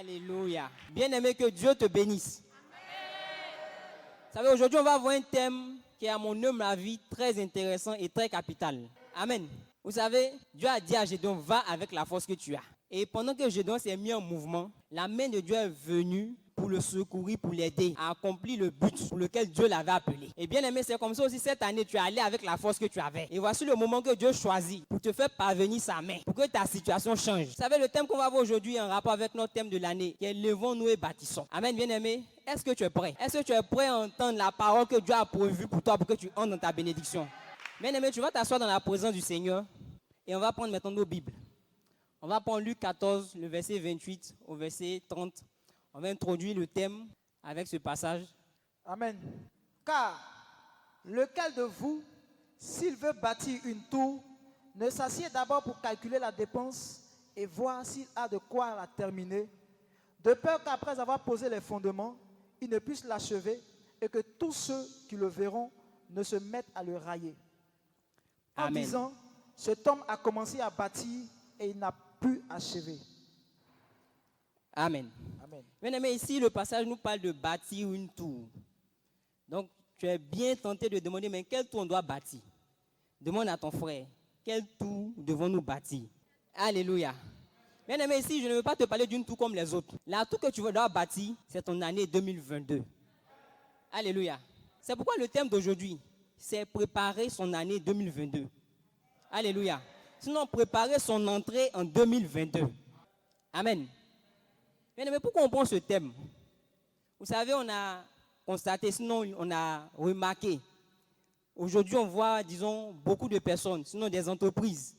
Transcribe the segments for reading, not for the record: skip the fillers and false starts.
Alléluia. Bien-aimé, que Dieu te bénisse. Vous savez, aujourd'hui, on va avoir un thème qui est, à mon humble avis, très intéressant et très capital. Amen. Vous savez, Dieu a dit à Gédéon, va avec la force que tu as. Et pendant que Gédéon s'est mis en mouvement, la main de Dieu est venue pour le secourir, pour l'aider à accomplir le but pour lequel Dieu l'avait appelé. Et bien aimé, c'est comme ça aussi cette année, tu es allé avec la force que tu avais. Et voici le moment que Dieu choisit pour te faire parvenir sa main, pour que ta situation change. Vous savez, le thème qu'on va avoir aujourd'hui est en rapport avec notre thème de l'année, qui est levons-nous et bâtissons. Amen, bien aimé. Est-ce que tu es prêt? Est-ce que tu es prêt à entendre la parole que Dieu a prévue pour toi, pour que tu entres dans ta bénédiction? Bien aimé, tu vas t'asseoir dans la présence du Seigneur et on va prendre maintenant nos Bibles. On va prendre Luc 14, le verset 28 au verset 30. On va introduire le thème avec ce passage. Amen. Car lequel de vous, s'il veut bâtir une tour, ne s'assied d'abord pour calculer la dépense et voir s'il a de quoi la terminer, de peur qu'après avoir posé les fondements, il ne puisse l'achever et que tous ceux qui le verront ne se mettent à le railler. En Amen. disant, cet homme a commencé à bâtir et il n'a pu achever. Amen. Amen. Bien aimé, ici, le passage nous parle de bâtir une tour. Donc, tu es bien tenté de demander, mais quelle tour on doit bâtir? Demande à ton frère, quelle tour devons-nous bâtir? Alléluia. Bien aimé, ici, je ne veux pas te parler d'une tour comme les autres. La tour que tu dois bâtir, c'est ton année 2022. Alléluia. C'est pourquoi le thème d'aujourd'hui, c'est préparer son année 2022. Alléluia. Sinon, préparer son entrée en 2022. Amen. Bien aimé, pourquoi on prend ce thème? Vous savez, on a constaté, sinon on a remarqué. Aujourd'hui, on voit, disons, beaucoup de personnes, sinon des entreprises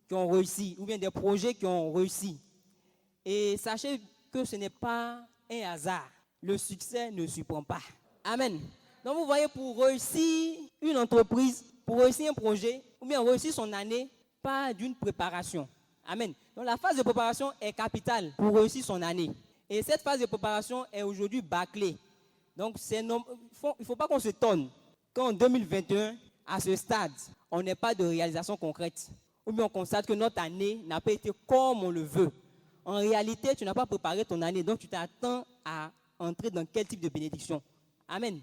qui ont réussi, ou bien des projets qui ont réussi. Et sachez que ce n'est pas un hasard. Le succès ne surprend pas. Amen. Donc vous voyez, pour réussir une entreprise, pour réussir un projet, ou bien réussir son année, pas d'une préparation. Amen. Donc la phase de préparation est capitale pour réussir son année. Et cette phase de préparation est aujourd'hui bâclée. Donc il ne faut pas qu'on se tonne qu'en 2021, à ce stade, on n'ait pas de réalisation concrète. Ou bien on constate que notre année n'a pas été comme on le veut. En réalité, tu n'as pas préparé ton année, donc tu t'attends à entrer dans quel type de bénédiction. Amen.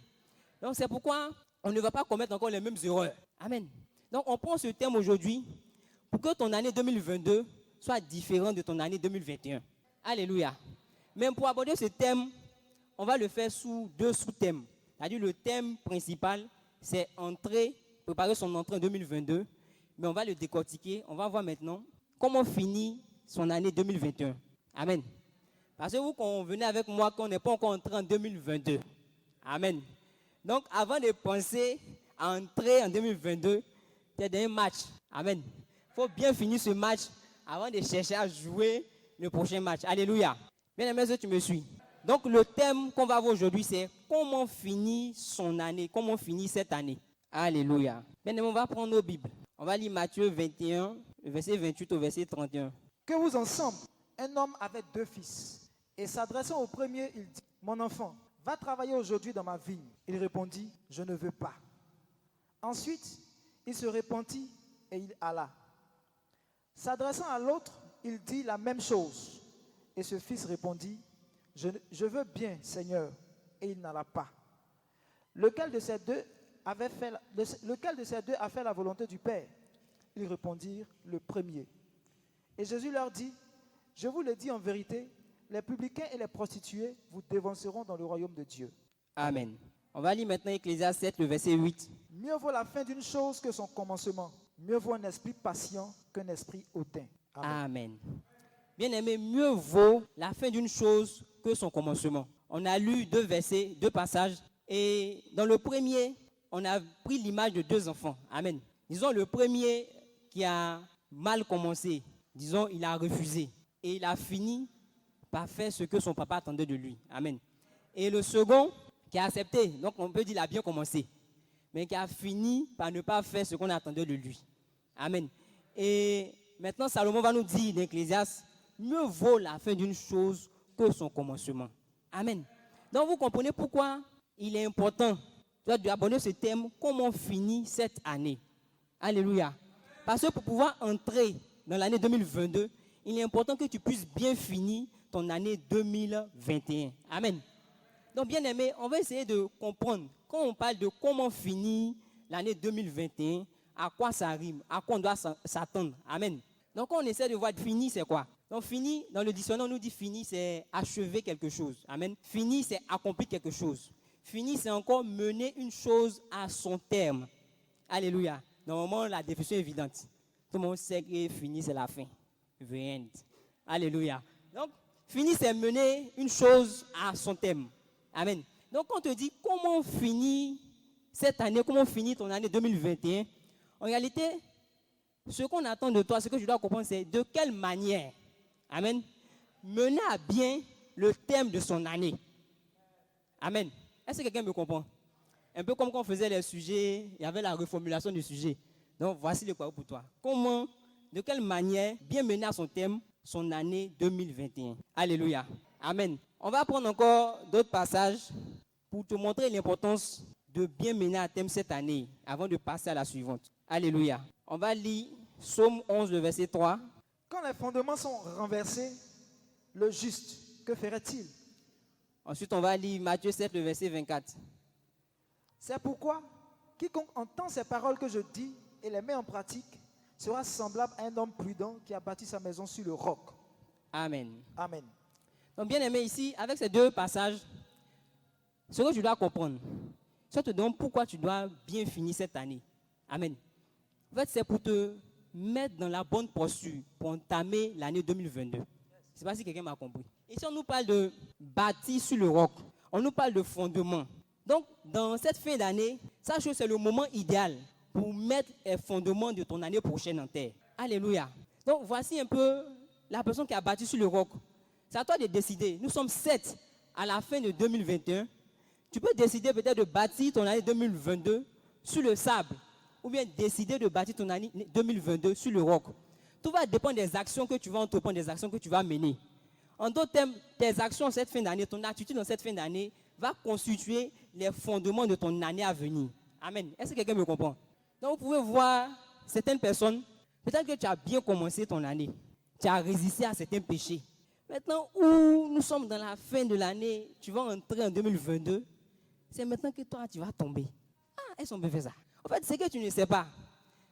Donc c'est pourquoi on ne va pas commettre encore les mêmes erreurs. Amen. Donc on prend ce thème aujourd'hui pour que ton année 2022 soit différente de ton année 2021. Alléluia. Même pour aborder ce thème, on va le faire sous deux sous-thèmes. C'est-à-dire le thème principal, c'est préparer son entrée en 2022. Mais on va le décortiquer. On va voir maintenant comment finir son année 2021. Amen. Parce que vous, quand venez avec moi, qu'on n'est pas encore entré en 2022. Amen. Donc, avant de penser à entrer en 2022, c'est d'un match. Amen. Il faut bien finir ce match avant de chercher à jouer le prochain match. Alléluia. Bien aimé, est-ce que tu me suis? Donc, le thème qu'on va voir aujourd'hui, c'est comment finir son année, comment finir cette année. Alléluia. Bien aimé, on va prendre nos Bibles. On va lire Matthieu 21, verset 28 au verset 31. Que vous ensemble, un homme avait 2 fils. Et s'adressant au premier, il dit, mon enfant, va travailler aujourd'hui dans ma vigne. Il répondit, je ne veux pas. Ensuite, il se repentit et il alla. S'adressant à l'autre, il dit la même chose. Et ce fils répondit, je veux bien, Seigneur. Et il n'alla pas. Lequel de ces deux a fait la volonté du Père? Ils répondirent, le premier. Et Jésus leur dit, je vous le dis en vérité, les publicains et les prostituées vous dévanceront dans le royaume de Dieu. Amen. On va lire maintenant Ecclésiaste 7, le verset 8. Mieux vaut la fin d'une chose que son commencement. Mieux vaut un esprit patient qu'un esprit hautain. Amen. Amen. Bien aimé, mieux vaut la fin d'une chose que son commencement. On a lu 2 versets, 2 passages. Et dans le premier, on a pris l'image de 2 enfants. Amen. Disons le premier qui a mal commencé. Disons, il a refusé. Et il a fini par faire ce que son papa attendait de lui. Amen. Et le second qui a accepté. Donc on peut dire qu'il a bien commencé. Mais qui a fini par ne pas faire ce qu'on attendait de lui. Amen. Et maintenant, Salomon va nous dire dans Ecclésiaste, mieux vaut la fin d'une chose que son commencement. Amen. Donc vous comprenez pourquoi il est important d'aborder ce thème, comment finir cette année. Alléluia. Parce que pour pouvoir entrer dans l'année 2022, il est important que tu puisses bien finir ton année 2021. Amen. Donc, bien aimé, on va essayer de comprendre. Quand on parle de comment finir l'année 2021, à quoi ça rime, à quoi on doit s'attendre. Amen. Donc, quand on essaie de voir fini, c'est quoi? Donc, fini, dans le dictionnaire, on nous dit fini, c'est achever quelque chose. Amen. Fini, c'est accomplir quelque chose. Fini, c'est encore mener une chose à son terme. Alléluia. Normalement, la définition est évidente. Tout le monde sait que fini, c'est la fin. The end. Alléluia. Donc, fini, c'est mener une chose à son terme. Amen. Donc, quand on te dit comment finir cette année, comment finir ton année 2021, en réalité, ce qu'on attend de toi, ce que je dois comprendre, c'est de quelle manière, amen, mener à bien le thème de son année. Amen. Est-ce que quelqu'un me comprend? Un peu comme quand on faisait les sujets, il y avait la reformulation du sujet. Donc, voici le quoi pour toi. Comment, de quelle manière, bien mener à son thème son année 2021. Alléluia. Amen. On va prendre encore d'autres passages pour te montrer l'importance de bien mener à thème cette année avant de passer à la suivante. Alléluia. On va lire Psaume 11, le verset 3. Quand les fondements sont renversés, le juste, que ferait-il? Ensuite, on va lire Matthieu 7, le verset 24. C'est pourquoi quiconque entend ces paroles que je dis et les met en pratique sera semblable à un homme prudent qui a bâti sa maison sur le roc. Amen. Amen. Donc, bien aimé, ici, avec ces deux passages, ce que tu dois comprendre, ça te demande pourquoi tu dois bien finir cette année. Amen. En fait, c'est pour te mettre dans la bonne posture pour entamer l'année 2022. Je ne sais pas si quelqu'un m'a compris. Ici, on nous parle de bâtir sur le roc. On nous parle de fondement. Donc, dans cette fin d'année, sache que c'est le moment idéal pour mettre les fondements de ton année prochaine en terre. Alléluia. Donc, voici un peu la personne qui a bâti sur le roc. C'est à toi de décider. Nous sommes 7 à la fin de 2021. Tu peux décider peut-être de bâtir ton année 2022 sur le sable ou bien décider de bâtir ton année 2022 sur le roc. Tout va dépendre des actions que tu vas entreprendre, des actions que tu vas mener. En d'autres termes, tes actions cette fin d'année, ton attitude dans cette fin d'année va constituer les fondements de ton année à venir. Amen. Est-ce que quelqu'un me comprend? Donc, vous pouvez voir certaines personnes, peut-être que tu as bien commencé ton année, tu as résisté à certains péchés. Maintenant, où nous sommes dans la fin de l'année, tu vas entrer en 2022, c'est maintenant que toi, tu vas tomber. Ah, est-ce qu'on peut faire ça? En fait, ce que tu ne sais pas,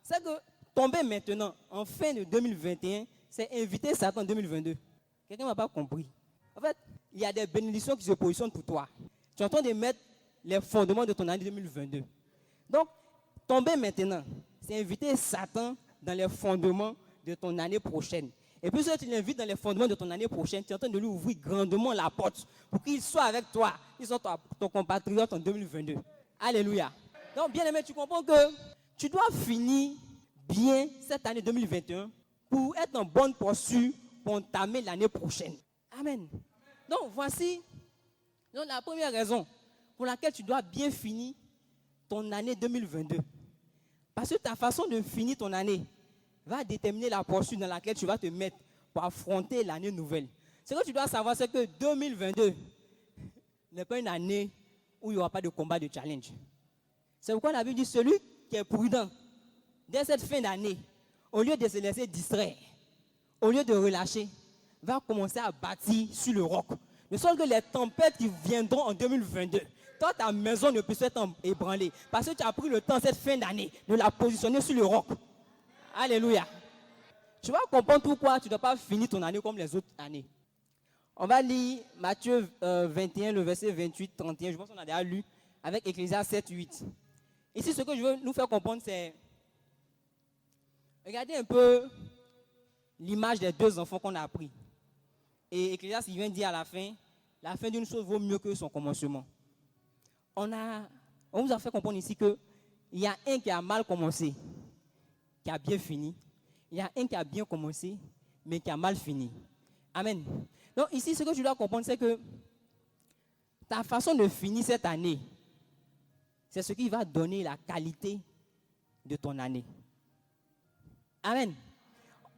c'est que tomber maintenant, en fin de 2021, c'est inviter Satan en 2022. Quelqu'un ne m'a pas compris. En fait, il y a des bénédictions qui se positionnent pour toi. Tu es en train de mettre les fondements de ton année 2022. Donc, tomber maintenant, c'est inviter Satan dans les fondements de ton année prochaine. Et puis, si tu l'invites dans les fondements de ton année prochaine, tu es en train de lui ouvrir grandement la porte pour qu'il soit avec toi. Qu'il soit ton compatriote en 2022. Alléluia. Donc, bien aimé, tu comprends que tu dois finir bien cette année 2021 pour être en bonne posture pour entamer l'année prochaine. Amen. Donc, voici donc, la première raison pour laquelle tu dois bien finir ton année 2022. Parce que ta façon de finir ton année va déterminer la posture dans laquelle tu vas te mettre pour affronter l'année nouvelle. Ce que tu dois savoir, c'est que 2022 n'est pas une année où il n'y aura pas de combat, de challenge. C'est pourquoi la Bible dit, celui qui est prudent, dès cette fin d'année, au lieu de se laisser distraire, au lieu de relâcher, va commencer à bâtir sur le roc. De sorte que les tempêtes qui viendront en 2022, toi, ta maison ne peut être ébranlée. Parce que tu as pris le temps cette fin d'année de la positionner sur le roc. Alléluia. Tu vas comprendre pourquoi tu ne dois pas finir ton année comme les autres années. On va lire Matthieu 21, le verset 28, 31. Je pense qu'on a déjà lu avec Ecclésiaste 7, 8. Ici, ce que je veux nous faire comprendre, c'est... Regardez un peu l'image des deux enfants qu'on a appris. Et Ecclésiaste, il vient dire à la fin d'une chose vaut mieux que son commencement. On vous a fait comprendre ici qu'il y a un qui a mal commencé, qui a bien fini. Il y a un qui a bien commencé, mais qui a mal fini. Amen. Donc ici, ce que tu dois comprendre, c'est que ta façon de finir cette année, c'est ce qui va donner la qualité de ton année. Amen.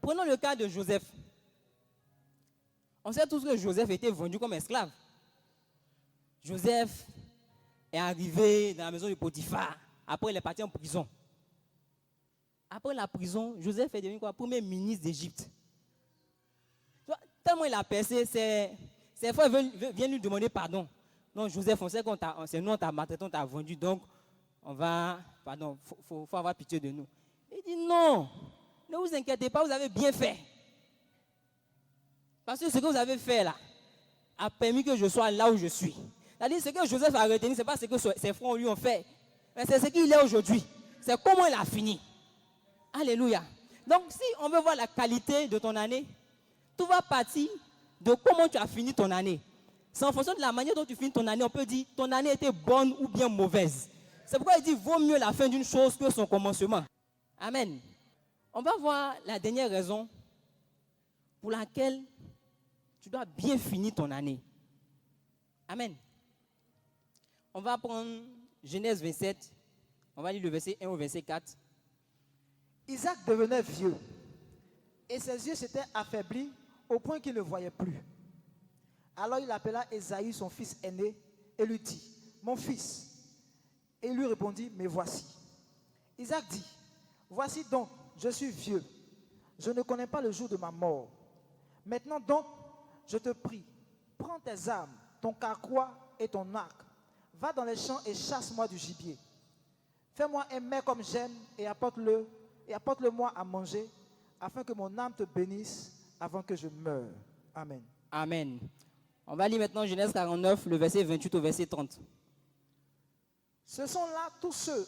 Prenons le cas de Joseph. On sait tous que Joseph était vendu comme esclave. Joseph est arrivé dans la maison de Potiphar. Après, il est parti en prison. Après la prison, Joseph est devenu quoi? Premier ministre d'Égypte. Tellement il a percé, ses frères viennent lui demander pardon. Non, Joseph, on sait c'est nous, on t'a maltraité, on t'a vendu, donc faut avoir pitié de nous. Il dit non, ne vous inquiétez pas, vous avez bien fait. Parce que ce que vous avez fait là a permis que je sois là où je suis. C'est-à-dire ce que Joseph a retenu, ce n'est pas ce que ses frères lui ont fait, mais c'est ce qu'il est aujourd'hui. C'est comment il a fini. Alléluia. Donc si on veut voir la qualité de ton année, tout va partir de comment tu as fini ton année. C'est en fonction de la manière dont tu finis ton année, on peut dire ton année était bonne ou bien mauvaise. C'est pourquoi il dit vaut mieux la fin d'une chose que son commencement. Amen. On va voir la dernière raison pour laquelle tu dois bien finir ton année. Amen. On va prendre Genèse 27. On va lire le verset 1 au verset 4. Isaac devenait vieux et ses yeux s'étaient affaiblis au point qu'il ne voyait plus. Alors il appela Ésaü, son fils aîné, et lui dit, mon fils. Et il lui répondit, me voici. Isaac dit, voici donc, je suis vieux. Je ne connais pas le jour de ma mort. Maintenant donc, je te prie, prends tes armes, ton carquois et ton arc. Va dans les champs et chasse-moi du gibier. Fais-moi un mets comme j'aime et apporte-le-moi à manger, afin que mon âme te bénisse avant que je meure. Amen. Amen. On va lire maintenant Genèse 49, le verset 28 au verset 30. Ce sont là tous ceux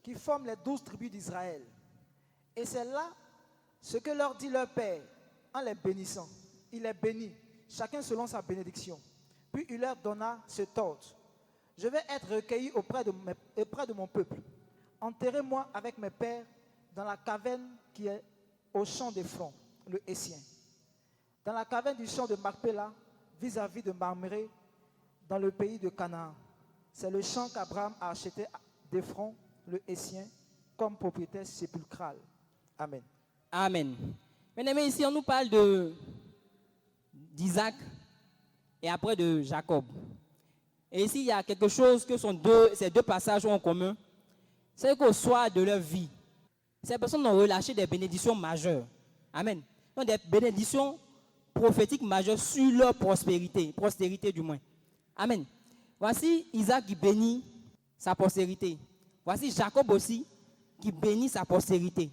qui forment les 12 tribus d'Israël. Et c'est là ce que leur dit leur père en les bénissant. Il les bénit, chacun selon sa bénédiction. Puis il leur donna cet ordre. Je vais être recueilli auprès de mon peuple. Enterrez-moi avec mes pères dans la caverne qui est au champ d'Ephron, le Hétien. Dans la caverne du champ de Macpéla, vis-à-vis de Mamré, dans le pays de Canaan. C'est le champ qu'Abraham a acheté d'Ephron, le Hétien, comme propriété sépulcrale. Amen. Amen. Bien-aimés, ici on nous parle d'Isaac et après de Jacob. Et ici il y a quelque chose que ces deux passages ont en commun. C'est qu'au soir de leur vie, ces personnes ont relâché des bénédictions majeures. Amen. Donc des bénédictions prophétiques majeures sur leur postérité du moins. Amen. Voici Isaac qui bénit sa postérité. Voici Jacob aussi qui bénit sa postérité.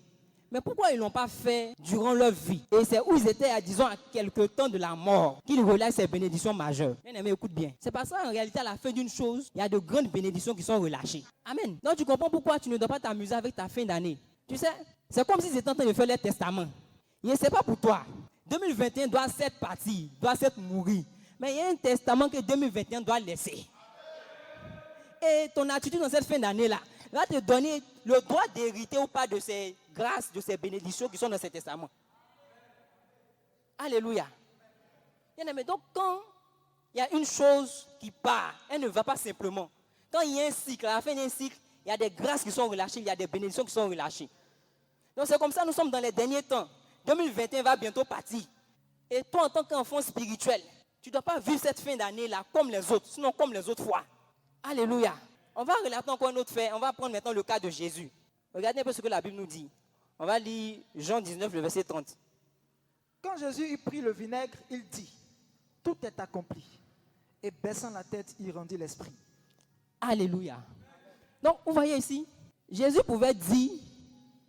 Mais pourquoi ils ne l'ont pas fait durant leur vie? Et c'est où ils étaient, disons, à quelque temps de la mort qu'ils relâchent ces bénédictions majeures. Bien aimé, écoute bien. C'est parce qu'en réalité, à la fin d'une chose, il y a de grandes bénédictions qui sont relâchées. Amen. Donc tu comprends pourquoi tu ne dois pas t'amuser avec ta fin d'année. Tu sais, c'est comme s'ils étaient en train de faire leur testament. Et ce n'est pas pour toi. 2021 doit s'être parti, doit s'être mourir. Mais il y a un testament que 2021 doit laisser. Et ton attitude dans cette fin d'année-là va te donner le droit d'hériter ou pas de ces grâces, de ces bénédictions qui sont dans ce testament. Alléluia. Mais donc, quand il y a une chose qui part, elle ne va pas simplement. Quand il y a un cycle, à la fin d'un cycle, il y a des grâces qui sont relâchées, il y a des bénédictions qui sont relâchées. Donc, c'est comme ça, nous sommes dans les derniers temps. 2021 va bientôt partir. Et toi, en tant qu'enfant spirituel, tu ne dois pas vivre cette fin d'année-là comme les autres, sinon comme les autres fois. Alléluia. On va relater encore un autre fait. On va prendre maintenant le cas de Jésus. Regardez un peu ce que la Bible nous dit. On va lire Jean 19, le verset 30. Quand Jésus eut pris le vinaigre, il dit, tout est accompli. Et baissant la tête, il rendit l'esprit. Alléluia. Donc, vous voyez ici, Jésus pouvait dire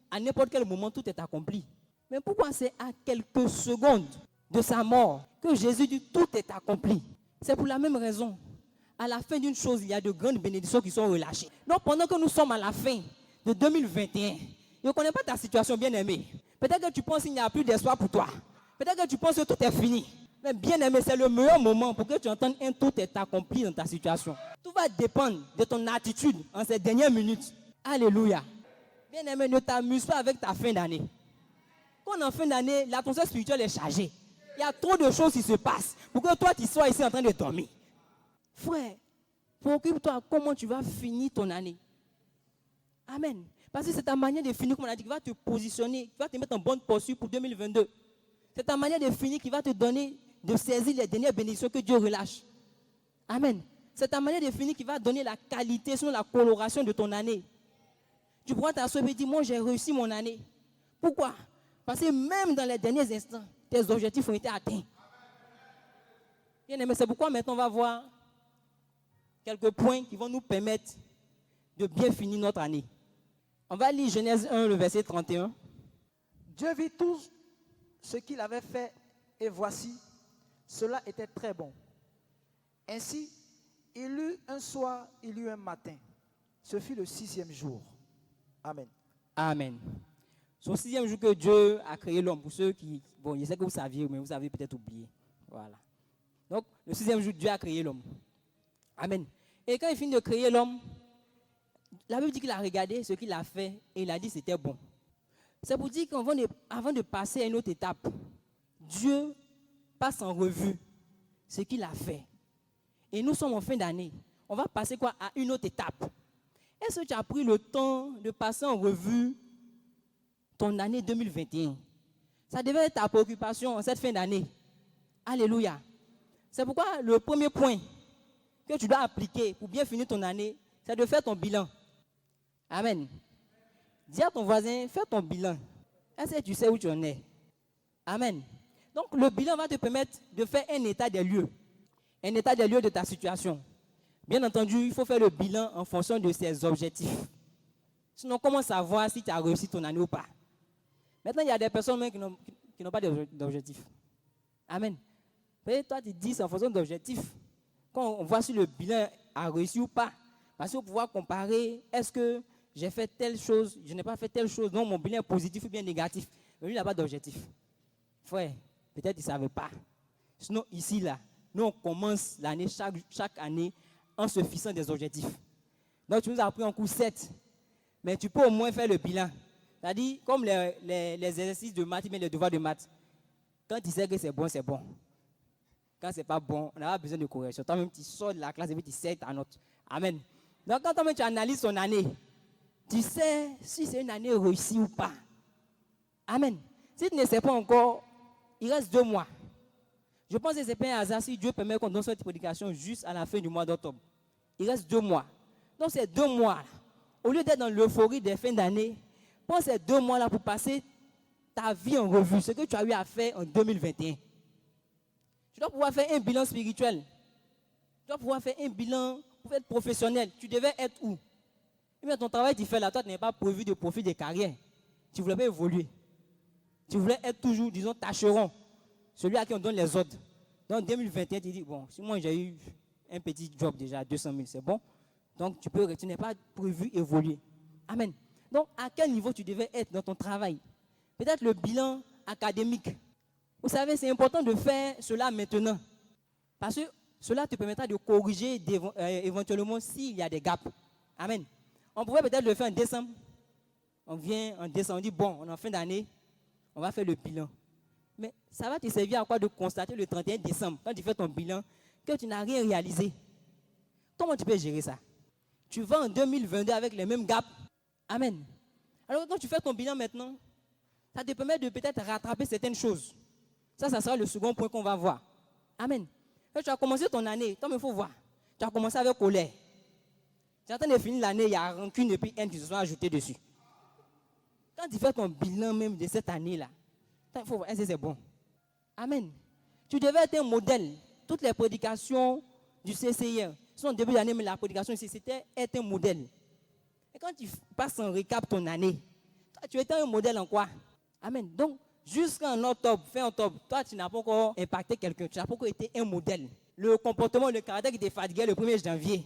à n'importe quel moment, tout est accompli. Mais pourquoi c'est à quelques secondes de sa mort que Jésus dit, tout est accompli? C'est pour la même raison. À la fin d'une chose, il y a de grandes bénédictions qui sont relâchées. Donc, pendant que nous sommes à la fin de 2021, je ne connais pas ta situation, bien-aimé. Peut-être que tu penses qu'il n'y a plus d'espoir pour toi. Peut-être que tu penses que tout est fini. Mais bien-aimé, c'est le meilleur moment pour que tu entendes un tout est accompli dans ta situation. Tout va dépendre de ton attitude en ces dernières minutes. Alléluia. Bien-aimé, ne t'amuse pas avec ta fin d'année. Quand en fin d'année, l'atmosphère spirituelle est chargée. Il y a trop de choses qui se passent pour que toi, tu sois ici en train de dormir. Frère, préoccupe-toi comment tu vas finir ton année. Amen. Parce que c'est ta manière de finir, comme on a dit, qui va te positionner, qui va te mettre en bonne posture pour 2022. C'est ta manière de finir qui va te donner, de saisir les dernières bénédictions que Dieu relâche. Amen. C'est ta manière de finir qui va donner la qualité, sinon la coloration de ton année. Tu pourras t'asseoir et dire, moi j'ai réussi mon année. Pourquoi? Parce que même dans les derniers instants, tes objectifs ont été atteints. Bien aimé, c'est pourquoi maintenant on va voir quelques points qui vont nous permettre de bien finir notre année. On va lire Genèse 1, le verset 31. Dieu vit tout ce qu'il avait fait et voici, cela était très bon. Ainsi, il eut un soir, il eut un matin. Ce fut le 6e jour. Amen. Amen. C'est au 6e jour que Dieu a créé l'homme. Pour ceux qui, bon, je sais que vous saviez, mais vous avez peut-être oublié. Voilà. Donc, le 6e jour, Dieu a créé l'homme. Amen. Et quand il finit de créer l'homme, la Bible dit qu'il a regardé ce qu'il a fait et il a dit que c'était bon. C'est pour dire qu'avant de passer à une autre étape, Dieu passe en revue ce qu'il a fait. Et nous sommes en fin d'année. On va passer quoi à une autre étape. Est-ce que tu as pris le temps de passer en revue ton année 2021? Ça devait être ta préoccupation en cette fin d'année. Alléluia. C'est pourquoi le premier point que tu dois appliquer pour bien finir ton année, c'est de faire ton bilan. Amen. Dis à ton voisin, fais ton bilan. Est-ce que tu sais où tu en es? Amen. Donc le bilan va te permettre de faire un état des lieux. Un état des lieux de ta situation. Bien entendu, il faut faire le bilan en fonction de ses objectifs. Sinon, comment savoir si tu as réussi ton année ou pas? Maintenant, il y a des personnes même qui n'ont pas d'objectifs. Amen. Peut-être toi, tu dis c'est en fonction d'objectifs. Quand on voit si le bilan a réussi ou pas, parce qu'il faut pouvoir comparer, est-ce que j'ai fait telle chose, je n'ai pas fait telle chose, donc mon bilan est positif ou bien négatif. Mais lui, il n'a pas d'objectif. Frère, peut-être il ne savait pas. Sinon, ici, là, nous, on commence l'année, chaque année, en se fixant des objectifs. Donc, tu nous as appris en cours 7, mais tu peux au moins faire le bilan. C'est-à-dire, comme les exercices de maths, mais les devoirs de maths. Quand tu sais que c'est bon, c'est bon. Quand ce n'est pas bon, on n'a pas besoin de correction. Toi-même, tu sors de la classe et puis tu sais ta note. Amen. Donc, quand toi-même, tu analyses ton année, tu sais si c'est une année réussie ou pas. Amen. Si tu ne sais pas encore, il reste 2 mois. Je pense que ce n'est pas un hasard si Dieu permet qu'on donne cette prédication juste à la fin du mois d'octobre. Il reste 2 mois. Donc, ces 2 mois, au lieu d'être dans l'euphorie des fins d'année, prends ces 2 mois-là pour passer ta vie en revue, ce que tu as eu à faire en 2021. Tu dois pouvoir faire un bilan spirituel. Tu dois pouvoir faire un bilan pour être professionnel. Tu devais être où? Et bien, ton travail, tu fais là, toi, tu n'es pas prévu de profil de carrière. Tu ne voulais pas évoluer. Tu voulais être toujours, disons, tâcheron. Celui à qui on donne les ordres. Donc, en 2021, tu dis, bon, si moi j'ai eu un petit job déjà à 200 000, c'est bon. Donc, tu n'es pas prévu évoluer. Amen. Donc, à quel niveau tu devais être dans ton travail? Peut-être le bilan académique. Vous savez, c'est important de faire cela maintenant. Parce que cela te permettra de corriger éventuellement s'il y a des gaps. Amen. On pourrait peut-être le faire en décembre. On vient en décembre, on dit, bon, on est en fin d'année, on va faire le bilan. Mais ça va te servir à quoi de constater le 31 décembre, quand tu fais ton bilan, que tu n'as rien réalisé. Comment tu peux gérer ça? Tu vas en 2022 avec les mêmes gaps. Amen. Alors quand tu fais ton bilan maintenant, ça te permet de peut-être rattraper certaines choses. Ça sera le second point qu'on va voir. Amen. Quand tu as commencé ton année, toi, il faut voir. Tu as commencé avec colère. Tu es en train de finir l'année, il y a rancune et puis haine qui se sont ajoutées dessus. Quand tu fais ton bilan même de cette année-là, il faut voir, est-ce que c'est bon? Amen. Tu devais être un modèle. Toutes les prédications du CCIR sont au début d'année, mais la prédication ici, c'était être un modèle. Et quand tu passes en récap ton année, toi, tu étais un modèle en quoi? Amen. Donc, jusqu'en octobre, fin octobre, toi, tu n'as pas encore impacté quelqu'un. Tu n'as pas encore été un modèle. Le comportement, le caractère qui te fatiguait le 1er janvier,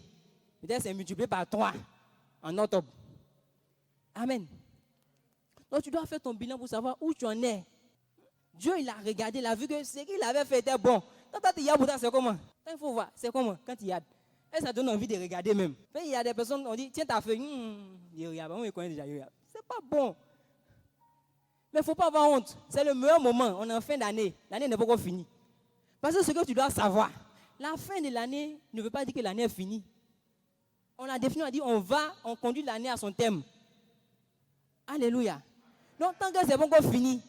peut-être c'est multiplié par 3 en octobre. Amen. Donc, tu dois faire ton bilan pour savoir où tu en es. Dieu, il a regardé, il a vu que ce qu'il avait fait était bon. Quand tu y as, c'est comment? Il faut voir, c'est comment quand il y a. Et ça donne envie de regarder même. Il y a des personnes, on dit, tiens ta feuille, il regarde, on connaît déjà, il regarde. C'est pas bon. Mais il ne faut pas avoir honte. C'est le meilleur moment. On est en fin d'année. L'année n'est pas encore finie. Parce que ce que tu dois savoir, la fin de l'année ne veut pas dire que l'année est finie. On a défini, on a dit, on conduit l'année à son thème. Alléluia. Donc, tant que c'est pas encore fini,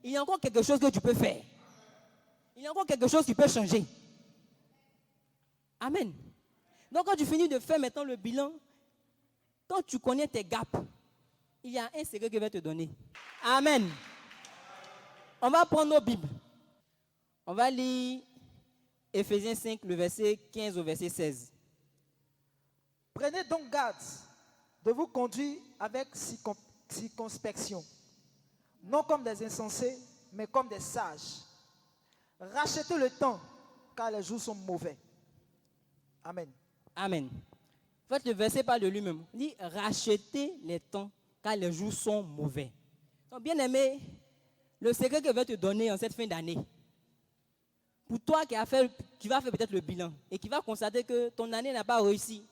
il y a encore quelque chose que tu peux faire. Il y a encore quelque chose qui peut changer. Amen. Donc, quand tu finis de faire maintenant le bilan, quand tu connais tes gaps, il y a un secret que je vais te donner. Amen. On va prendre nos Bibles. On va lire Éphésiens 5, le verset 15 au verset 16. Prenez donc garde de vous conduire avec circonspection, non comme des insensés, mais comme des sages. Rachetez le temps, car les jours sont mauvais. Amen. Amen. En fait, le verset parle de lui-même. Il dit, rachetez les temps, car les jours sont mauvais. Donc, bien aimé, le secret que je vais te donner en cette fin d'année, pour toi qui vas faire peut-être le bilan et qui va constater que ton année n'a pas réussi,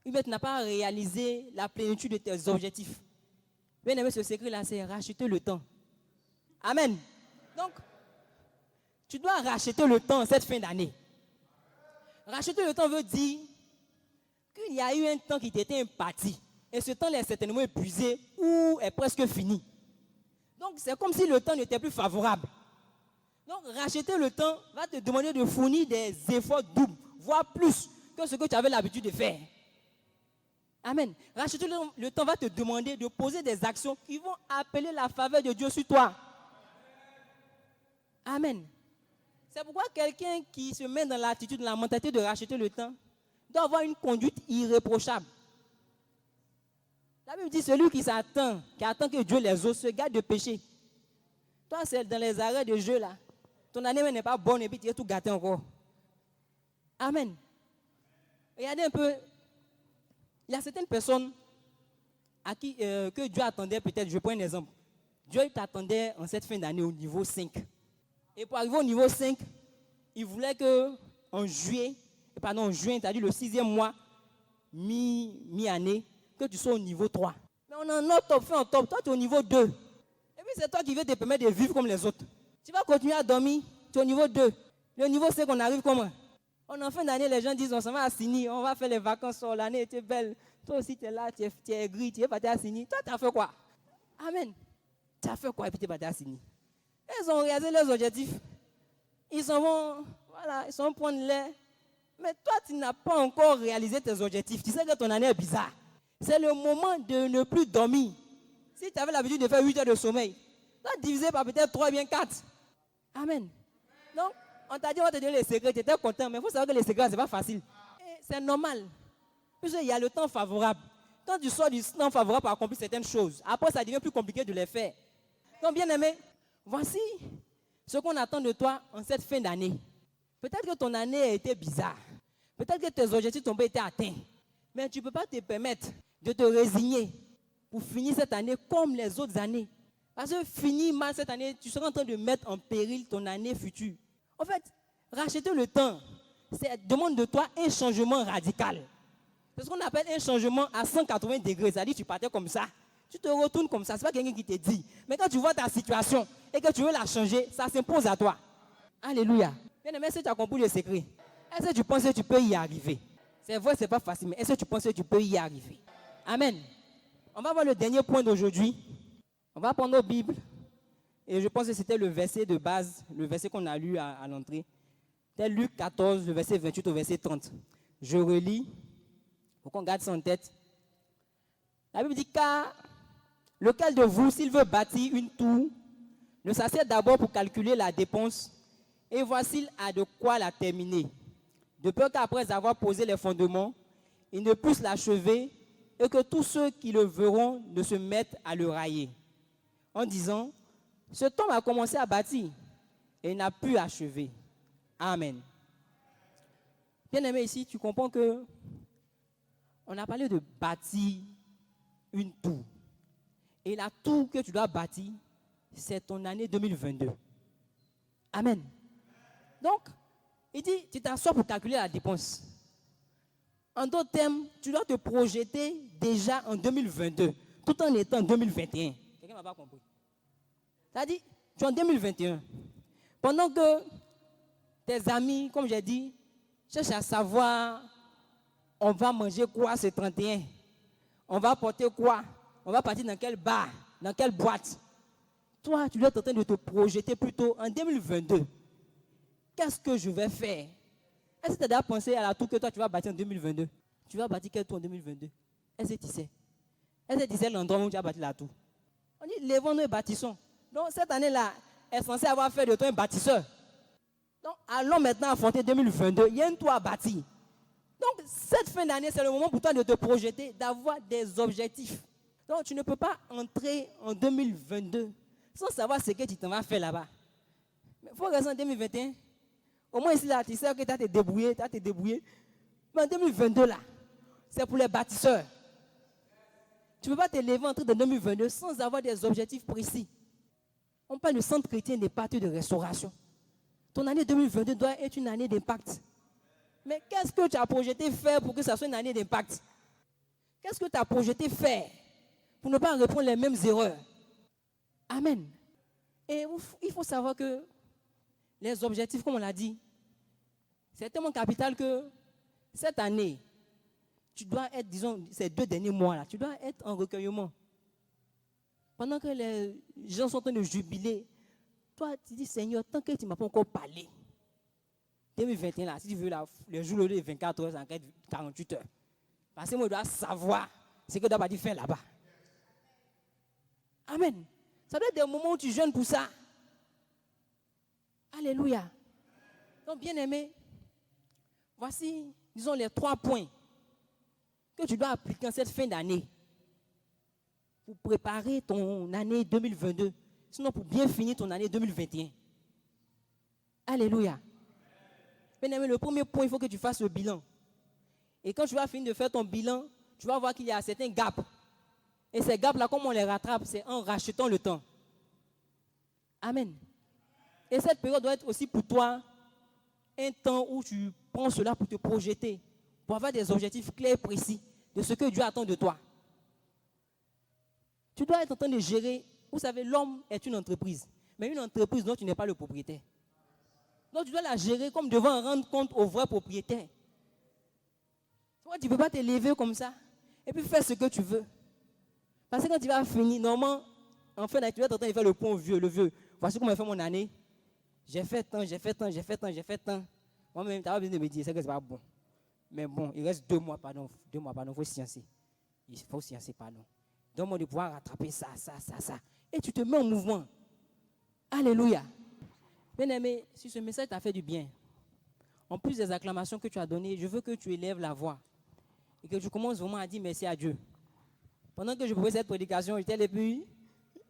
ou bien tu n'as pas réalisé la plénitude de tes objectifs. Bien aimé, ce secret-là, c'est racheter le temps. Amen. Donc, tu dois racheter le temps cette fin d'année. Racheter le temps veut dire qu'il y a eu un temps qui t'était imparti. Et ce temps-là est certainement épuisé ou est presque fini. Donc, c'est comme si le temps n'était plus favorable. Donc, racheter le temps va te demander de fournir des efforts doubles, voire plus que ce que tu avais l'habitude de faire. Amen. Racheter le temps va te demander de poser des actions qui vont appeler la faveur de Dieu sur toi. Amen. C'est pourquoi quelqu'un qui se met dans l'attitude, dans la mentalité de racheter le temps, doit avoir une conduite irréprochable. La Bible dit, celui qui attend que Dieu les ose, se garde de péché. Toi, c'est dans les arrêts de jeu là. Ton année n'est pas bonne et puis tu es tout gâté encore. Amen. Regardez un peu. Il y a certaines personnes à qui que Dieu attendait peut-être, je prends un exemple. Dieu t'attendait en cette fin d'année au niveau 5. Et pour arriver au niveau 5, il voulait que en juin, c'est-à-dire le 6e mois, mi-année, que tu sois au niveau 3. Mais on est en octobre, fin octobre, toi tu es au niveau 2. Et puis c'est toi qui veux te permettre de vivre comme les autres. Tu vas continuer à dormir, tu es au niveau 2. Le niveau 5, on arrive comment? On en fin d'année, les gens disent on s'en va à Sini, on va faire les vacances, l'année était belle. Toi aussi tu es là, tu es gris, tu es parti à Sini. Toi tu as fait quoi? Amen. Tu as fait quoi et puis tu es parti à Sini? Ils ont réalisé leurs objectifs. Ils s'en vont, voilà, ils s'en prendre l'air. Mais toi, tu n'as pas encore réalisé tes objectifs. Tu sais que ton année est bizarre. C'est le moment de ne plus dormir. Si tu avais l'habitude de faire 8 heures de sommeil, tu vas diviser par peut-être 3 ou bien 4. Amen. Donc, on t'a dit, on va te donner les secrets, tu étais content, mais il faut savoir que les secrets, ce n'est pas facile. Et c'est normal. Puisqu'il y a le temps favorable. Quand tu sors du temps favorable pour accomplir certaines choses, après, ça devient plus compliqué de les faire. Donc, bien aimé, voici ce qu'on attend de toi en cette fin d'année. Peut-être que ton année a été bizarre. Peut-être que tes objectifs n'ont pas été atteints. Mais tu ne peux pas te permettre de te résigner pour finir cette année comme les autres années. Parce que finir mal cette année, tu seras en train de mettre en péril ton année future. En fait, racheter le temps, ça demande de toi un changement radical. C'est ce qu'on appelle un changement à 180 degrés. C'est-à-dire que tu partais comme ça. Tu te retournes comme ça, ce n'est pas quelqu'un qui te dit. Mais quand tu vois ta situation et que tu veux la changer, ça s'impose à toi. Alléluia. Bien aimé, est-ce que tu as compris le secret? Est-ce que tu penses que tu peux y arriver? C'est vrai, ce n'est pas facile, mais est-ce que tu penses que tu peux y arriver? Amen. On va voir le dernier point d'aujourd'hui. On va prendre nos Bibles. Et je pense que c'était le verset de base, le verset qu'on a lu à l'entrée. C'est Luc 14, le verset 28 au verset 30. Je relis. Il faut qu'on garde ça en tête. La Bible dit, car lequel de vous, s'il veut bâtir une tour, ne s'assied d'abord pour calculer la dépense et voir s'il a de quoi la terminer. De peur qu'après avoir posé les fondements, il ne puisse l'achever et que tous ceux qui le verront ne se mettent à le railler. En disant, cet homme a commencé à bâtir et n'a pu achever. Amen. Bien aimé, ici, tu comprends que on a parlé de bâtir une tour. Et la tour que tu dois bâtir, c'est ton année 2022. Amen. Donc, il dit, tu t'assois pour calculer la dépense. En d'autres termes, tu dois te projeter déjà en 2022, tout en étant en 2021. Quelqu'un n'a pas compris. C'est-à-dire, tu es en 2021. Pendant que tes amis, comme j'ai dit, cherchent à savoir, on va manger quoi ce 31? On va porter quoi? On va partir dans quel bar? Dans quelle boîte? Toi, tu dois être en train de te projeter plutôt en 2022. Qu'est-ce que je vais faire? Est-ce que tu as déjà pensé à la tour que toi, tu vas bâtir en 2022? Tu vas bâtir quelle tour en 2022? Est-ce que tu sais? Est-ce que tu sais l'endroit où tu vas bâtir la tour? On dit, lèvons-nous et bâtissons. Donc, cette année-là est censée avoir fait de toi un bâtisseur. Donc, allons maintenant affronter 2022. Il y a un toit à bâtir. Donc, cette fin d'année, c'est le moment pour toi de te projeter, d'avoir des objectifs. Donc, tu ne peux pas entrer en 2022 sans savoir ce que tu t'en vas faire là-bas. Mais il faut rester en 2021. Au moins ici, là, tu sais que tu as te débrouillé. Mais en 2022, là, c'est pour les bâtisseurs. Tu ne peux pas te lever en train de 2022 sans avoir des objectifs précis. On parle de centre chrétien des parties de restauration. Ton année 2022 doit être une année d'impact. Mais qu'est-ce que tu as projeté faire pour que ça soit une année d'impact? Qu'est-ce que tu as projeté faire pour ne pas reprendre les mêmes erreurs? Amen. Et il faut savoir que les objectifs, comme on l'a dit, c'est tellement capital que cette année, tu dois être, disons, ces 2 derniers mois-là, tu dois être en recueillement. Pendant que les gens sont en train de jubiler, toi, tu dis, Seigneur, tant que tu ne m'as pas encore parlé, 2021, là, si tu veux, là, le jour de 24 heures, c'est 48 heures. Parce que moi, je dois savoir ce que tu dois faire là-bas. Amen. Ça doit être des moments où tu jeûnes pour ça. Alléluia. Donc, bien aimé, voici, disons, les 3 points que tu dois appliquer en cette fin d'année pour préparer ton année 2022, sinon pour bien finir ton année 2021. Alléluia. Bien aimé, le premier point, il faut que tu fasses le bilan. Et quand tu vas finir de faire ton bilan, tu vas voir qu'il y a certains gaps. Et ces gaps-là, comment on les rattrape? C'est en rachetant le temps. Amen. Et cette période doit être aussi pour toi un temps où tu prends cela pour te projeter, pour avoir des objectifs clairs et précis de ce que Dieu attend de toi. Tu dois être en train de gérer. Vous savez, l'homme est une entreprise, mais une entreprise dont tu n'es pas le propriétaire. Donc tu dois la gérer comme devant rendre compte au vrai propriétaire. Toi, tu ne peux pas te lever comme ça et puis faire ce que tu veux. Parce que quand tu vas finir, normalement, en fin d'année, tu vas être en train de faire le point vieux, le vieux. Voici comment j'ai fait mon année. J'ai fait tant. Moi-même, tu n'as pas besoin de me dire, c'est que ce n'est pas bon. Mais bon, il reste 2 mois, pardon. 2 mois, pardon, il faut sciencer. Il faut sciencer, pardon. Donne-moi de pouvoir rattraper ça. Et tu te mets en mouvement. Alléluia. Bien-aimé, si ce message t'a fait du bien, en plus des acclamations que tu as données, je veux que tu élèves la voix et que tu commences vraiment à dire merci à Dieu. Pendant que je préparais cette prédication, j'étais là, puis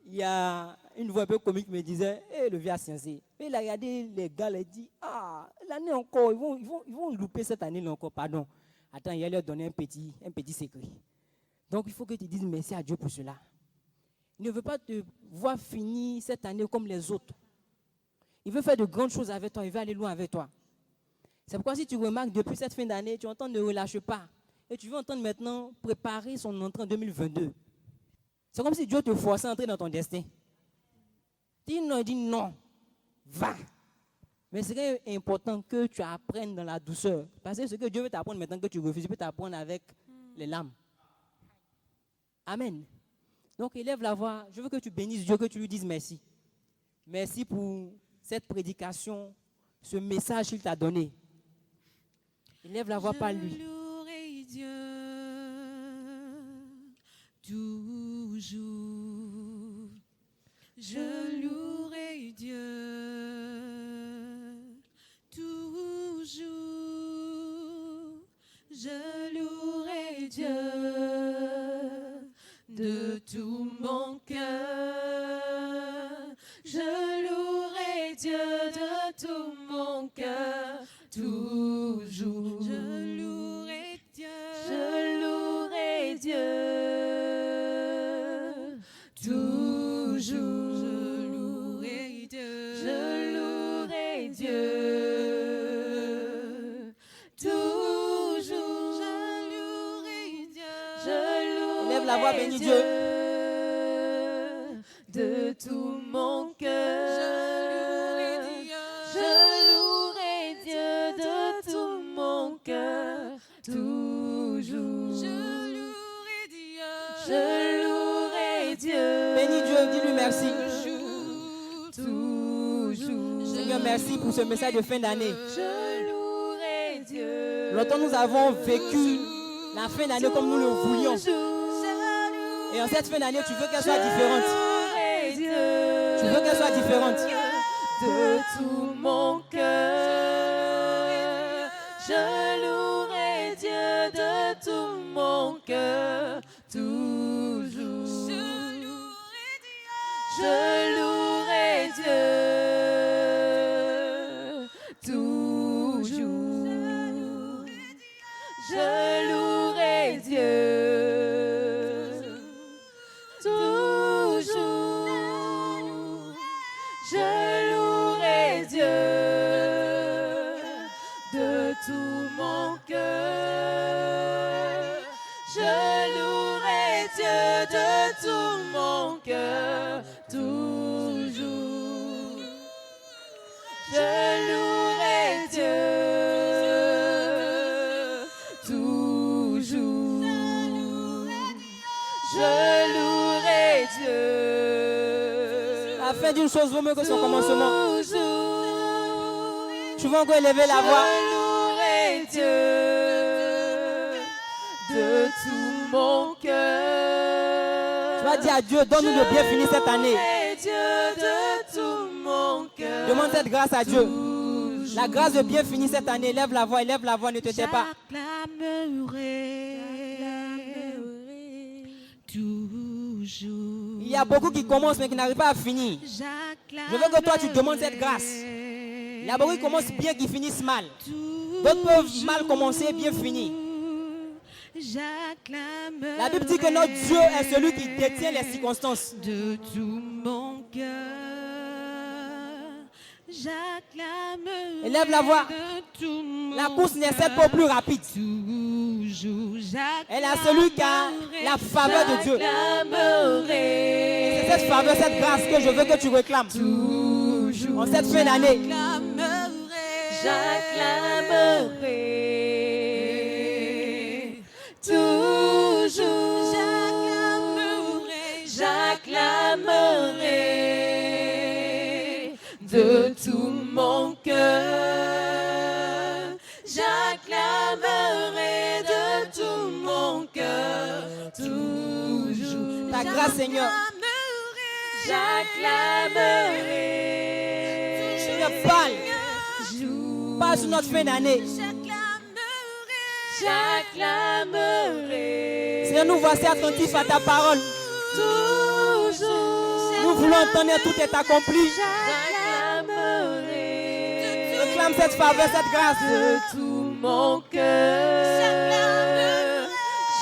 il y a une voix un peu comique qui me disait, le vieux a sciencé. Et il a regardé les gars, il a dit, l'année encore, ils vont louper cette année-là encore, pardon. Attends, il va leur donner un petit secret. Donc il faut que tu dises merci à Dieu pour cela. Il ne veut pas te voir finir cette année comme les autres. Il veut faire de grandes choses avec toi, il veut aller loin avec toi. C'est pourquoi si tu remarques depuis cette fin d'année, tu entends ne relâche pas. Et tu veux entendre maintenant préparer son entrée en 2022. C'est comme si Dieu te forçait à entrer dans ton destin. Il dit non, va. Mais ce qui est important que tu apprennes dans la douceur. Parce que ce que Dieu veut t'apprendre maintenant que tu refuses, il peut t'apprendre avec les larmes. Amen. Donc élève la voix. Je veux que tu bénisses Dieu, que tu lui dises merci. Merci pour cette prédication, ce message qu'il t'a donné. Élève la voix par lui. Je louerai Dieu toujours. Je louerai Dieu toujours. Je louerai Dieu de tout mon cœur. Je louerai Dieu de tout mon cœur. Toujours. Je louerai Dieu. Je louerai Dieu. Toujours. Je louerai Dieu. Je louerai Dieu. Toujours. Je louerai Dieu. Je louerai Lève la voix, bénis Dieu. De tout mon cœur. Toujours. Je louerai Dieu. Je louerai Dieu. Bénis Dieu, dis-lui merci. Toujours. Seigneur, merci pour ce message de fin d'année. Je louerai Dieu. Longtemps nous avons vécu la fin d'année comme nous le voulions. Et en cette fin d'année, tu veux qu'elle soit différente. Tu veux qu'elle soit différente. De tout mon cœur. Je louerai Dieu de tout mon cœur, toujours. Je louerai Dieu, toujours. Je louerai Dieu, toujours. Je louerai Dieu de tout mon cœur. Je louerai Dieu de tout mon cœur, toujours. Je louerai Dieu, toujours. Je louerai Dieu. La fin d'une chose vaut mieux que son commencement. Toujours. Tu vas encore élever la voix. Je louerai Dieu de tout mon cœur. Tu vas dire à Dieu, donne-nous de bien finir cette année. Je louerai Dieu de tout mon cœur. Demande cette grâce à Dieu. Toujours. La grâce de bien finir cette année. Élève la voix, ne te tais pas. J'acclamerai toujours. Il y a beaucoup qui commencent mais qui n'arrivent pas à finir. Je veux que toi tu demandes cette grâce. Il y a beaucoup qui commencent bien qui finissent mal. D'autres peuvent mal commencer et bien finir. La Bible dit que notre Dieu est celui qui détient les circonstances. De tout mon cœur, j'acclamerai. Élève la voix. De tout mon La course n'est certes cœur. pas plus rapide. Toujours, Elle a celui qui a la faveur de Dieu. J'acclamerai. C'est cette faveur, cette grâce que je veux que tu réclames. Toujours. En cette fin d'année. J'acclamerai. Toujours. J'acclamerai. De tout mon cœur. J'acclamerai de tout mon cœur. Toujours. Ta grâce, Seigneur. J'acclamerai. Seigneur, parle sur notre fin d'année. J'acclamerai. Seigneur, nous voici attentifs à ta parole. Toujours. Nous voulons entendre tout est accompli. J'acclamerai. Réclame cette faveur, cette grâce. De tout mon cœur.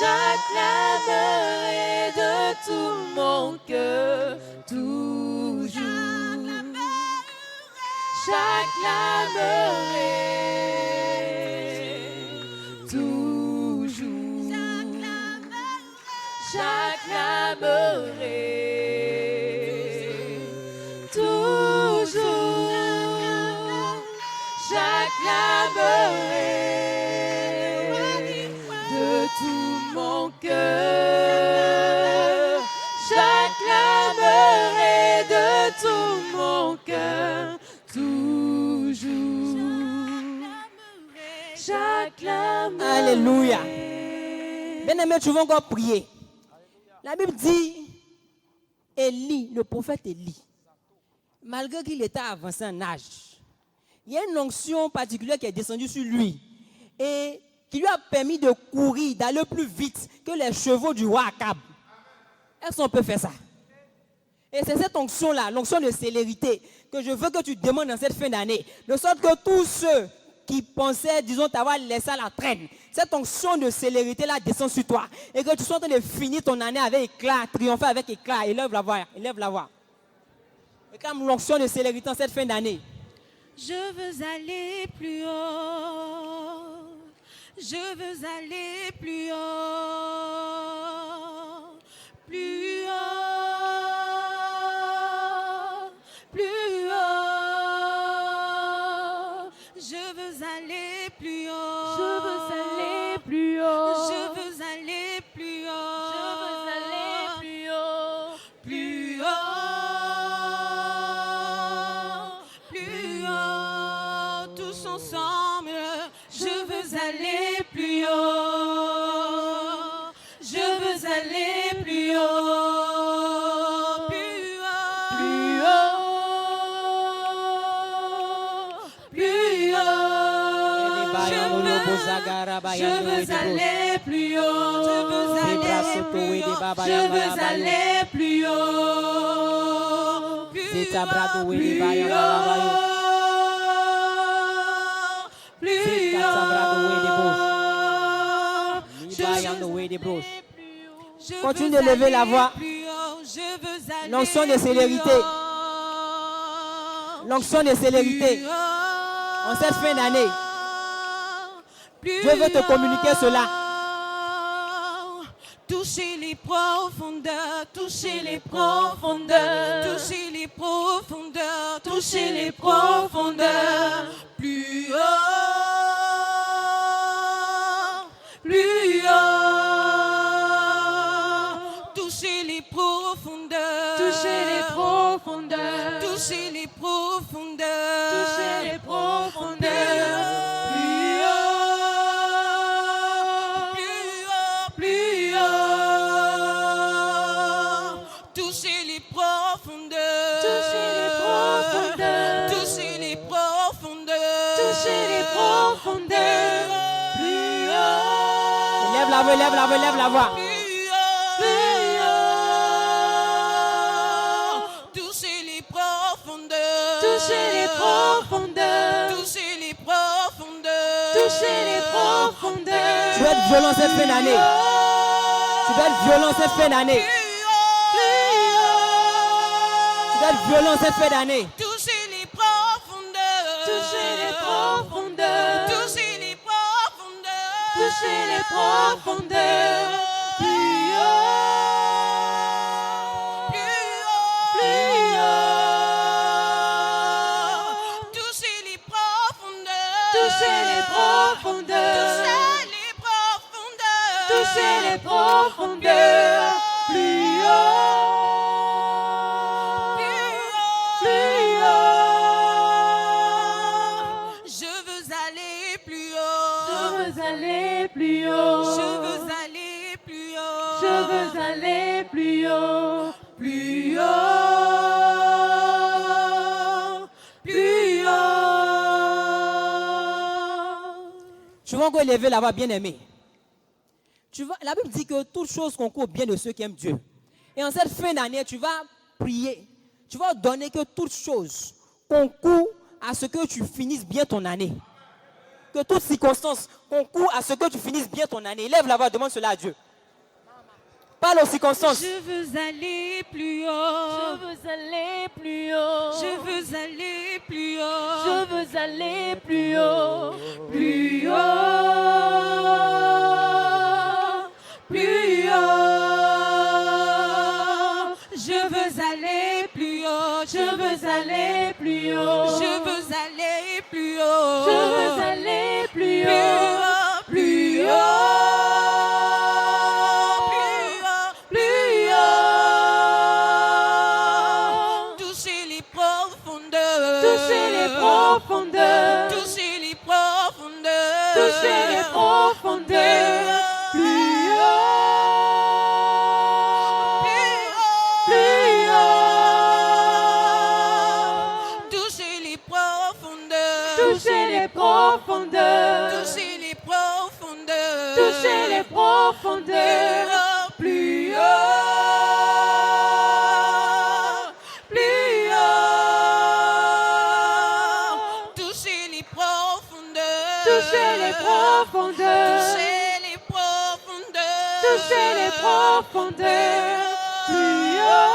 J'acclamerai de tout mon cœur. Toujours. J'acclamerai. Toujours. J'acclamerai. Toujours. J'acclamerai. De tout mon cœur. J'acclamerai de tout mon cœur. Toujours. J'acclamerai. Alléluia. Bien-aimé, tu vas encore prier. La Bible dit, Élie, le prophète Élie, malgré qu'il était avancé en âge, il y a une onction particulière qui est descendue sur lui et qui lui a permis de courir, d'aller plus vite que les chevaux du roi Akab. Est-ce qu'on peut faire ça? Et c'est cette onction-là, l'onction de célérité, que je veux que tu demandes dans cette fin d'année. De sorte que tous ceux qui pensaient, disons, t'avoir laissé à la traîne, cette onction de célérité-là descend sur toi. Et que tu sois en train de finir ton année avec éclat, triompher avec éclat. Élève la voix, élève la voix. Réclame l'onction de célérité en cette fin d'année. Je veux aller plus haut. Je veux aller plus haut. Plus haut. Plus haut. Je veux aller plus haut. Je veux aller plus haut. Je veux aller plus haut. Je veux aller plus haut. Plus haut. Plus haut. Tous ensemble. Je veux aller plus haut. Je veux aller plus haut. Plus haut. Plus haut. Plus haut. Je veux Je veux aller plus haut. Je veux aller plus haut. Je veux aller plus haut. Plus haut. Continue de lever la voix. L'onction de célérité. L'onction de célérité. En cette fin d'année, Dieu veut te communiquer cela. Toucher les profondeurs, toucher les profondeurs, toucher les profondeurs, toucher les profondeurs. Plus haut, plus haut. Toucher les profondeurs, toucher les profondeurs, toucher les profondeurs, toucher les profondeurs. Plus haut, plus haut, plus haut. Toucher les profondeurs, toucher les profondeurs, toucher les profondeurs, toucher les profondeurs. Plus haut. Lève la voix, lève la voix, lève la voix. Toucher les profondeurs, toucher les profondeurs, toucher les profondeurs, toucher les profondeurs. Tu vas être violent cette fin d'année. Tu vas être violent cette fin d'année. Tu vas être violent cette fin d'année. Toucher les profondeurs, toucher les profondeurs, toucher les profondeurs, toucher les profondeurs. Plus haut, plus haut, plus haut. Toucher les profondeurs, toucher les profondeurs, toucher les profondeurs, toucher les profondeurs. Plus haut. Plus haut. Je veux aller plus haut. Je veux aller plus haut. Plus haut. Plus haut. Tu vas encore élever la voix, bien-aimé. La Bible dit que toute chose concourt bien de ceux qui aiment Dieu. Et en cette fin d'année, tu vas prier. Tu vas donner que toute chose concourt à ce que tu finisses bien ton année. Que toute circonstance concourt à ce que tu finisses bien ton année. Lève la voix, demande cela à Dieu. Parle aux circonstances. Je veux aller plus haut. Je veux aller plus haut. Je veux aller plus haut. Je veux aller plus haut. Plus haut. Plus haut. Je veux aller plus haut. Je veux aller plus haut. Je veux aller plus haut. Je veux aller plus haut. Plus haut. Toucher les profondeurs, toucher les profondeurs, toucher les profondeurs. Plus haut, plus haut. Toucher les profondeurs, toucher les profondeurs, toucher les profondeurs, toucher les profondeurs. Plus haut. Toucher les profondeurs, toucher les profondeurs, toucher les profondeurs. Plus haut,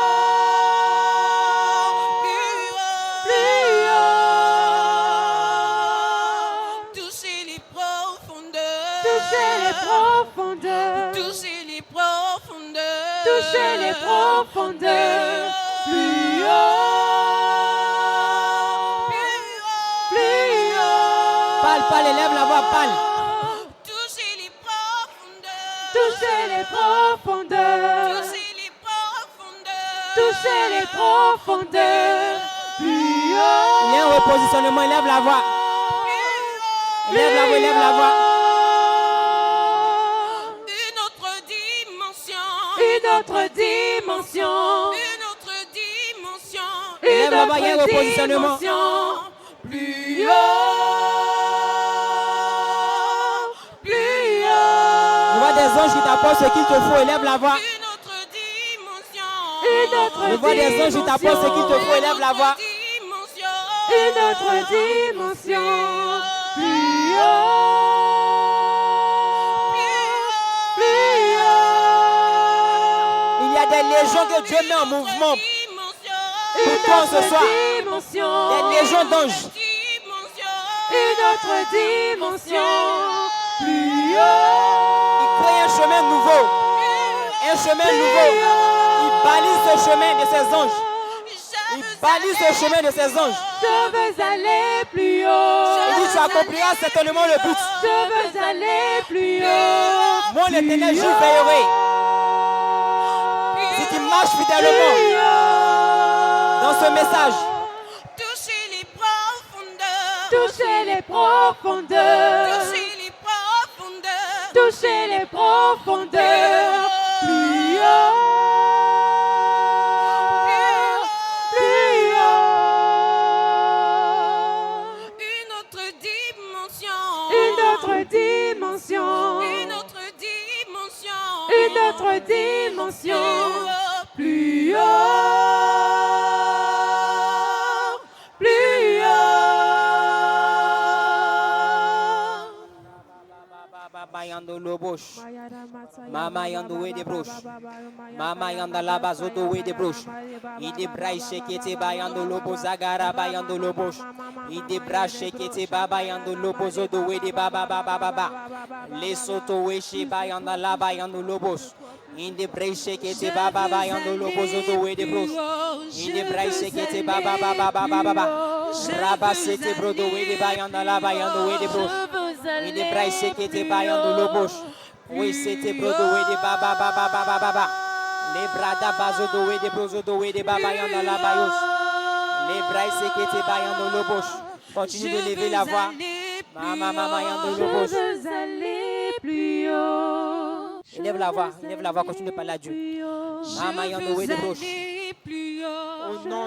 plus haut, plus haut. Toucher les profondeurs, toucher les profondeurs, toucher les profondeurs, toucher les profondeurs. Plus haut. Parle, élève la voix, parle. Toucher les profondeurs. Toucher les profondeurs. Toucher les profondeurs. Toucher les profondeurs. Plus haut. Il y a un repositionnement, élève la voix. Élève la voix, élève la voix. Une autre dimension. Une autre dimension. Une autre dimension. Élève la voix, il y a un repositionnement. Plus haut. anges qui t'apportent ce qu'il te faut. Élève la voix. Une autre dimension. Une autre Je vois des anges qui t'apportent ce qu'il te faut. Élève la voix. Une autre dimension. Plus haut. Plus haut. Il y a des légions que Dieu met en mouvement pour toi ce soir. Des légions d'anges. Une autre dimension. Plus haut. Il crée un chemin nouveau. Un chemin nouveau. Il balise ce chemin de ses anges. Il balise le chemin de ses anges. Je veux aller plus haut. Il dit, tu accompliras certainement le but. Je veux aller plus haut. Moi, l'Éternel, j'y veillerai. Si tu marches fidèlement dans ce message, Toucher les profondeurs. Toucher les profondeurs. Toucher les profondeurs. Toucher les profondeurs. Plus haut. Plus haut. Une autre dimension. Une autre dimension. Une autre dimension. Une autre dimension. Plus haut. Plus haut. Yando Lobosh. Mama yando we de broche. Mama yanda la bazoto we de broche. Ide brache kete ba yando lobo zagara ba yando lobosh. Ide brache kete baba yando lobo zodo we de baba baba baba. Les soto we she ba yanda la ba yando lobosh. Ide brache kete baba ba yando lobo zodo we de broche. Ide brache kete baba baba baba baba. Raba sete brodo we de ba yanda la ba yando we de broche. Ide brache kete ba yando lobosh. Oui, c'était brodo we de baba baba baba baba. Les brada bazo do we de brozo do we de baba yanda la bayos. Les bras sekete ba yando lobosh. Continue de lever la voix. Mama yando Je lobosh. veux aller plus haut. Élève la voix, continue de parler à Dieu. Mama yando we de broche. Plus haut. Au nom